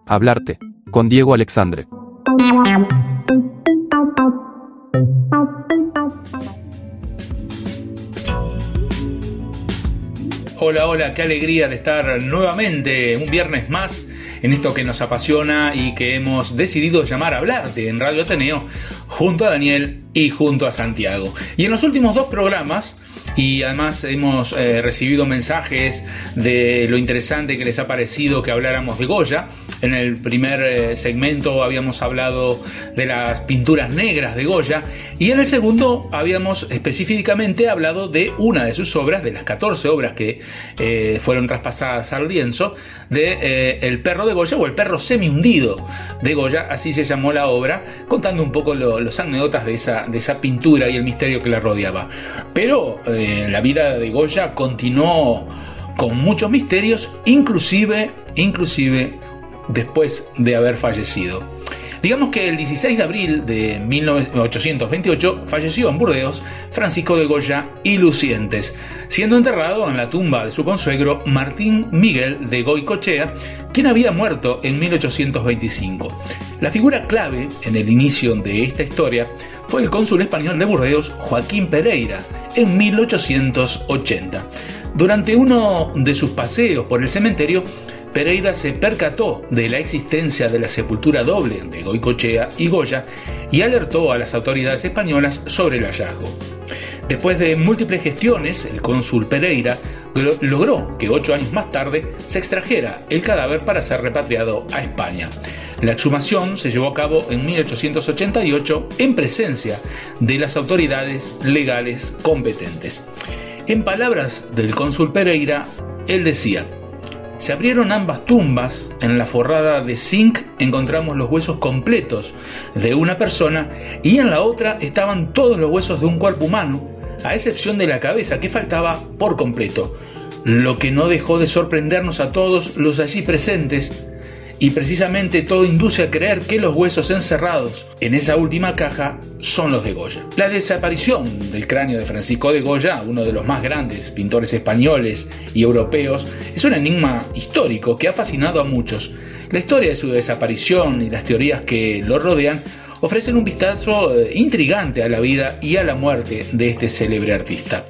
Hablarte, con Diego Alexandre. Hola, hola, qué alegría de estar nuevamente un viernes más en esto que nos apasiona y que hemos decidido llamar Hablarte en Radio Ateneo, junto a Daniel y junto a Santiago. Y en los últimos dos programas, y además hemos recibido mensajes de lo interesante que les ha parecido que habláramos de Goya. En el primer segmento habíamos hablado de las pinturas negras de Goya, y en el segundo habíamos específicamente hablado de una de sus obras, de las 14 obras que fueron traspasadas al lienzo, de El perro de Goya, o El perro semi-hundido de Goya, así se llamó la obra, contando un poco los anécdotas de esa pintura y el misterio que la rodeaba. Pero la vida de Goya continuó con muchos misterios, inclusive después de haber fallecido. Digamos que el 16 de abril de 1828 falleció en Burdeos Francisco de Goya y Lucientes, siendo enterrado en la tumba de su consuegro Martín Miguel de Goicoechea, quien había muerto en 1825. La figura clave en el inicio de esta historia fue el cónsul español de Burdeos, Joaquín Pereira, en 1880. Durante uno de sus paseos por el cementerio, Pereira se percató de la existencia de la sepultura doble de Goicoechea y Goya y alertó a las autoridades españolas sobre el hallazgo. Después de múltiples gestiones, el cónsul Pereira logró que 8 años más tarde se extrajera el cadáver para ser repatriado a España. La exhumación se llevó a cabo en 1888 en presencia de las autoridades legales competentes. En palabras del cónsul Pereira, él decía: "Se abrieron ambas tumbas, en la forrada de zinc encontramos los huesos completos de una persona y en la otra estaban todos los huesos de un cuerpo humano, a excepción de la cabeza que faltaba por completo, lo que no dejó de sorprendernos a todos los allí presentes, y precisamente todo induce a creer que los huesos encerrados en esa última caja son los de Goya". La desaparición del cráneo de Francisco de Goya, uno de los más grandes pintores españoles y europeos, es un enigma histórico que ha fascinado a muchos. La historia de su desaparición y las teorías que lo rodean ofrecen un vistazo intrigante a la vida y a la muerte de este célebre artista.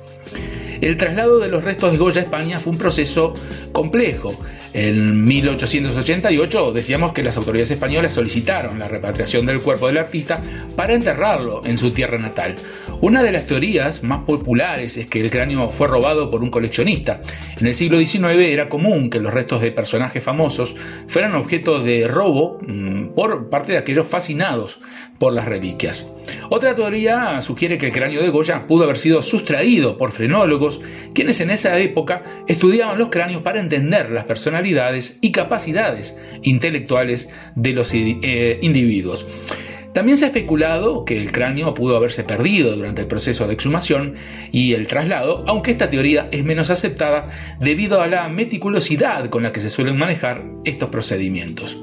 El traslado de los restos de Goya a España fue un proceso complejo. En 1888 decíamos que las autoridades españolas solicitaron la repatriación del cuerpo del artista para enterrarlo en su tierra natal. Una de las teorías más populares es que el cráneo fue robado por un coleccionista. En el siglo XIX era común que los restos de personajes famosos fueran objeto de robo por parte de aquellos fascinados por las reliquias. Otra teoría sugiere que el cráneo de Goya pudo haber sido sustraído por frenólogos, quienes en esa época estudiaban los cráneos para entender las personalidades y capacidades intelectuales de los individuos. También se ha especulado que el cráneo pudo haberse perdido durante el proceso de exhumación y el traslado, aunque esta teoría es menos aceptada debido a la meticulosidad con la que se suelen manejar estos procedimientos.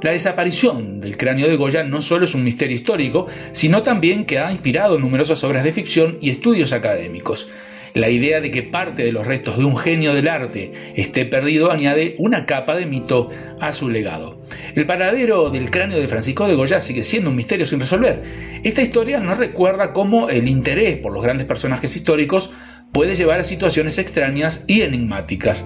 La desaparición del cráneo de Goya no solo es un misterio histórico, sino también que ha inspirado numerosas obras de ficción y estudios académicos. La idea de que parte de los restos de un genio del arte esté perdido añade una capa de mito a su legado. El paradero del cráneo de Francisco de Goya sigue siendo un misterio sin resolver. Esta historia nos recuerda cómo el interés por los grandes personajes históricos puede llevar a situaciones extrañas y enigmáticas.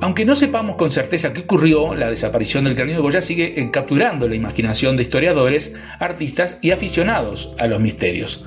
Aunque no sepamos con certeza qué ocurrió, la desaparición del cráneo de Goya sigue capturando la imaginación de historiadores, artistas y aficionados a los misterios.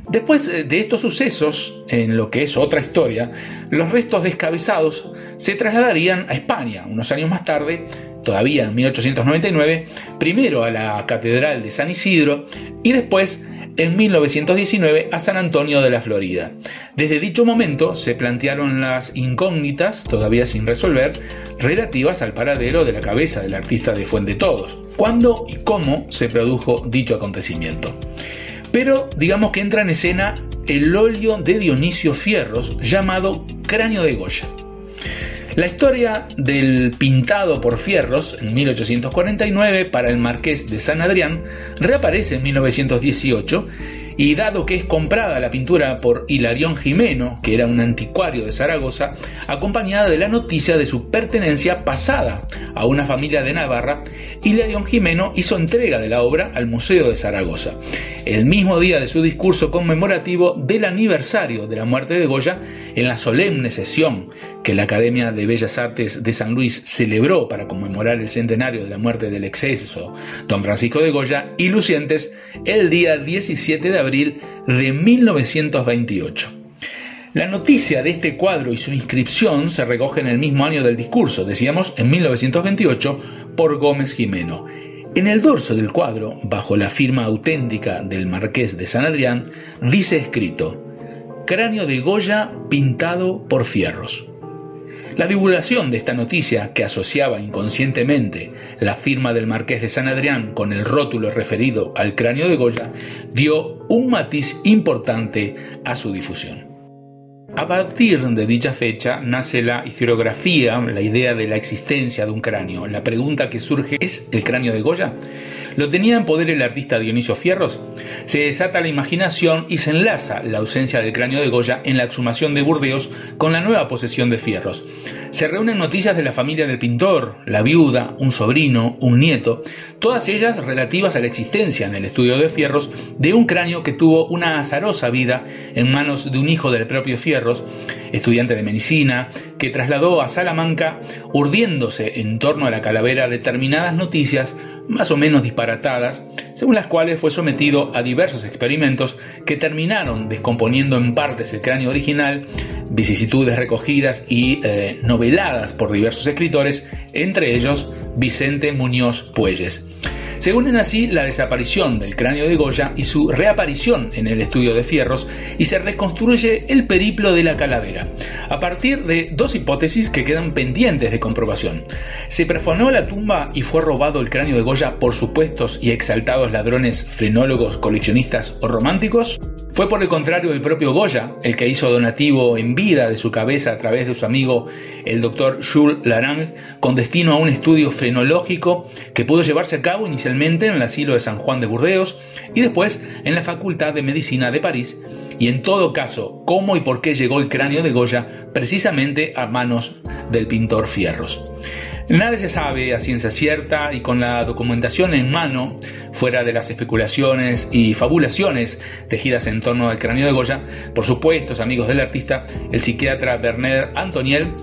Después de estos sucesos, en lo que es otra historia, los restos descabezados se trasladarían a España unos años más tarde, todavía en 1899, primero a la Catedral de San Isidro y después en 1919 a San Antonio de la Florida. Desde dicho momento se plantearon las incógnitas, todavía sin resolver, relativas al paradero de la cabeza del artista de Fuendetodos. ¿Cuándo y cómo se produjo dicho acontecimiento? Pero digamos que entra en escena el óleo de Dionisio Fierros llamado Cráneo de Goya. La historia del pintado por Fierros en 1849 para el Marqués de San Adrián reaparece en 1918 y dado que es comprada la pintura por Hilarión Gimeno, que era un anticuario de Zaragoza, acompañada de la noticia de su pertenencia pasada a una familia de Navarra, Hilarión Gimeno hizo entrega de la obra al Museo de Zaragoza. El mismo día de su discurso conmemorativo del aniversario de la muerte de Goya, en la solemne sesión que la Academia de Bellas Artes de San Luis celebró para conmemorar el centenario de la muerte del excelso don Francisco de Goya y Lucientes, el día 17 de abril de 1928. La noticia de este cuadro y su inscripción se recoge en el mismo año del discurso, decíamos en 1928, por Gómez Gimeno. En el dorso del cuadro, bajo la firma auténtica del Marqués de San Adrián, dice escrito: cráneo de Goya pintado por Fierros. La divulgación de esta noticia, que asociaba inconscientemente la firma del Marqués de San Adrián con el rótulo referido al cráneo de Goya, dio un matiz importante a su difusión. A partir de dicha fecha nace la historiografía, la idea de la existencia de un cráneo. La pregunta que surge: ¿es el cráneo de Goya? ¿Lo tenía en poder el artista Dionisio Fierros? Se desata la imaginación y se enlaza la ausencia del cráneo de Goya en la exhumación de Burdeos con la nueva posesión de Fierros. Se reúnen noticias de la familia del pintor, la viuda, un sobrino, un nieto, todas ellas relativas a la existencia en el estudio de Fierros de un cráneo que tuvo una azarosa vida en manos de un hijo del propio Fierros, estudiante de medicina, que trasladó a Salamanca urdiéndose en torno a la calavera determinadas noticias más o menos disparatadas, según las cuales fue sometido a diversos experimentos que terminaron descomponiendo en partes el cráneo original, vicisitudes recogidas y noveladas por diversos escritores, entre ellos Vicente Muñoz Puelles. Se unen así la desaparición del cráneo de Goya y su reaparición en el estudio de Fierros, y se reconstruye el periplo de la calavera, a partir de dos hipótesis que quedan pendientes de comprobación. ¿Se profanó la tumba y fue robado el cráneo de Goya por supuestos y exaltados ladrones, frenólogos, coleccionistas o románticos? ¿Fue por el contrario el propio Goya el que hizo donativo en vida de su cabeza a través de su amigo el doctor Jules Larange, con destino a un estudio frenológico que pudo llevarse a cabo inicialmente en el asilo de San Juan de Burdeos y después en la Facultad de Medicina de París? Y en todo caso, ¿cómo y por qué llegó el cráneo de Goya precisamente a manos del pintor Fierros? Nada se sabe a ciencia cierta, y con la documentación en mano, fuera de las especulaciones y fabulaciones tejidas en torno al cráneo de Goya, por supuestos amigos del artista, el psiquiatra Bernard Antoniel,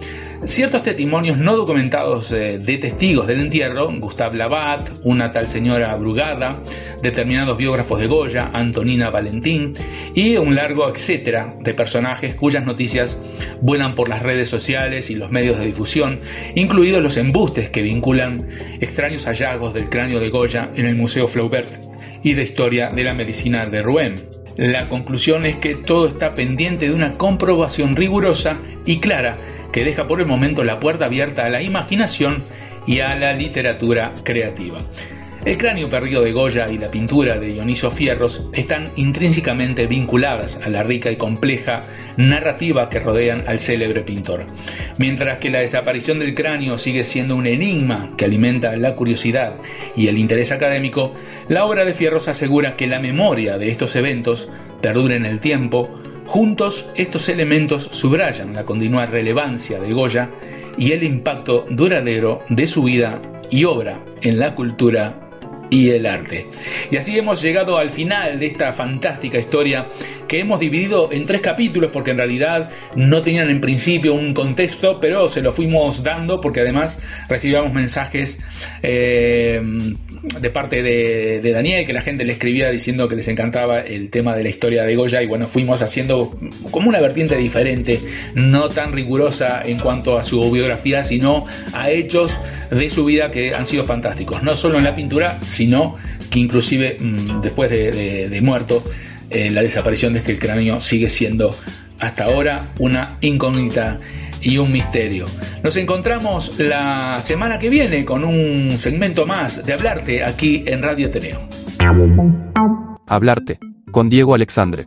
ciertos testimonios no documentados de testigos del entierro, Gustave Labat, una tal señora Brugada, determinados biógrafos de Goya, Antonina Valentín, y un largo etcétera de personajes cuyas noticias vuelan por las redes sociales y los medios de difusión, incluidos los embustes que vinculan extraños hallazgos del cráneo de Goya en el Museo Flaubert y de Historia de la Medicina de Rouen. La conclusión es que todo está pendiente de una comprobación rigurosa y clara que deja por el momento la puerta abierta a la imaginación y a la literatura creativa. El cráneo perdido de Goya y la pintura de Dionisio Fierros están intrínsecamente vinculadas a la rica y compleja narrativa que rodean al célebre pintor. Mientras que la desaparición del cráneo sigue siendo un enigma que alimenta la curiosidad y el interés académico, la obra de Fierros asegura que la memoria de estos eventos perdura en el tiempo. Juntos, estos elementos subrayan la continua relevancia de Goya y el impacto duradero de su vida y obra en la cultura y el arte. Y así hemos llegado al final de esta fantástica historia que hemos dividido en 3 capítulos, porque en realidad no tenían en principio un contexto, pero se lo fuimos dando porque además recibíamos mensajes de parte de Daniel, que la gente le escribía diciendo que les encantaba el tema de la historia de Goya, y bueno, fuimos haciendo como una vertiente diferente, no tan rigurosa en cuanto a su biografía, sino a hechos de su vida que han sido fantásticos, no solo en la pintura, sino que inclusive después de muerto, la desaparición de este cráneo sigue siendo hasta ahora una incógnita y un misterio. Nos encontramos la semana que viene con un segmento más de Hablarte aquí en Radio Ateneo. Hablarte con Diego Alexandre.